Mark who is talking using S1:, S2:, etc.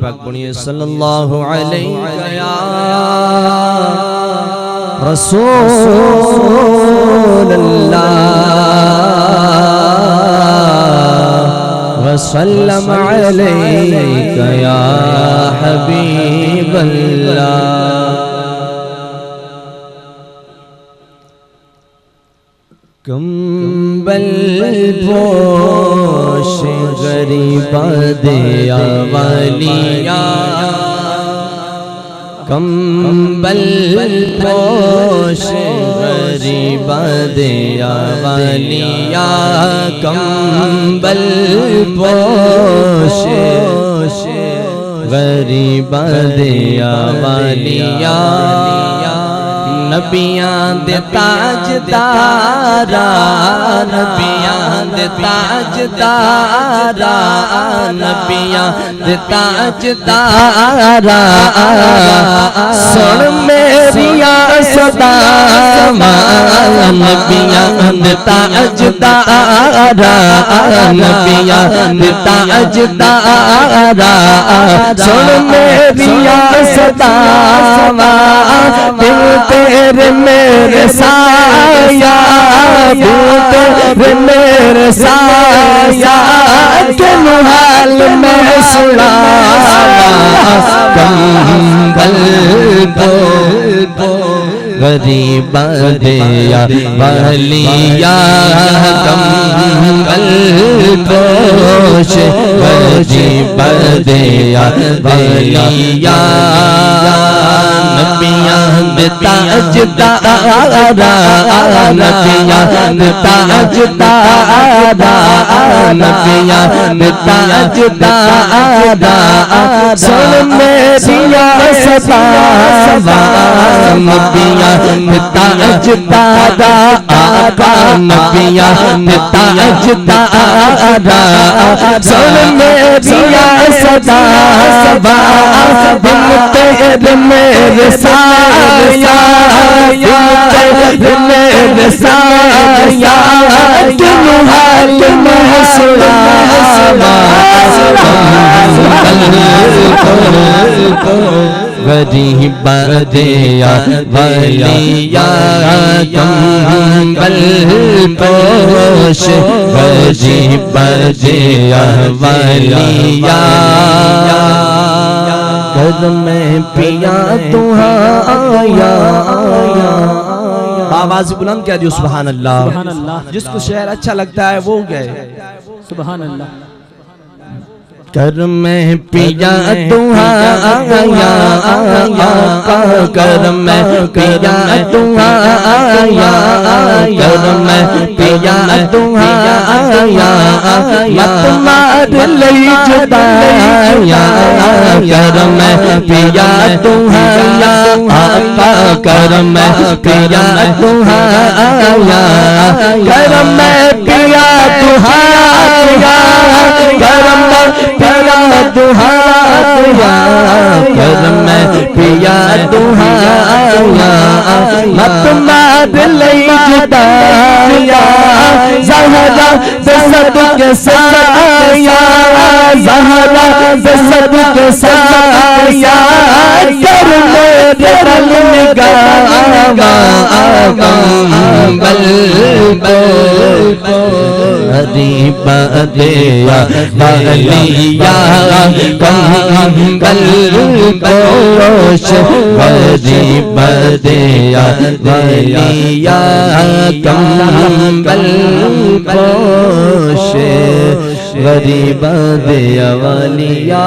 S1: पाक पढ़िए सल्लल्लाहु अलैहि रसूलल्लाह वसल्लम अलैका या हबीबल्लाह। कंबल पोश गरीबा दे अवलिया, कंबल पोश गरीबा दे अवलिया, कंबल पोश गरीबा दे अवलिया। नबियां दे ताजदारा, नबियां दे ताजदारा, नबियां दे ताजदारा, सुन मेरिया सदावां। नबियां दे ताजदारा, नबियां दे ताजदारा, सुन मेरिया सदावां। दिल तेरे मेरे साया, तेरे मेरे साया, किन हाल में सुना। कंबल को गरीबा दे अवलिया, कंबल पोश गरीबा दे अवलिया। नबियां दे ताजदारा, नबियां दे ताजदारा, नबियां दे ताजदारा, सुन मेरिया सदावां। नबियां दे ताजदारा आका, नबियां दे ताजदारा, सुन मेरिया सदावां। दिल तेरे मेरे साया, तेरे मेरे साया, किन हाल में सुनावा। गरीबा दे अवलिया, कंबल पोश गरीबा दे अवलिया। कदम पिया तुहाया, आवाज बुलंद कह दियो सुभान अल्लाह। जिसको शेर अच्छा लगता है वो गए सुभान अल्लाह। कर मैं पिया तुहाया, कर मैं पिया तुहाया, कर मैं पिया तुहाया, मत मार लई जुदाया। कर मैं पिया तुहाया आका, कर मैं पिया तुहाया, कर मैं पिया तुहाया, कर मैं पिया तुहाया, कर मैं पिया तुहाया, मत मार लई जुदाया। ज़हरा बेसद के साया, ज़हरा बेसद के साया, कर मेरे दिल निगावा। कंबल गरीबा दे अवलिया, कंबल पोश गरीबा दे अवलिया, कंबल पोश गरीबा दे अवलिया।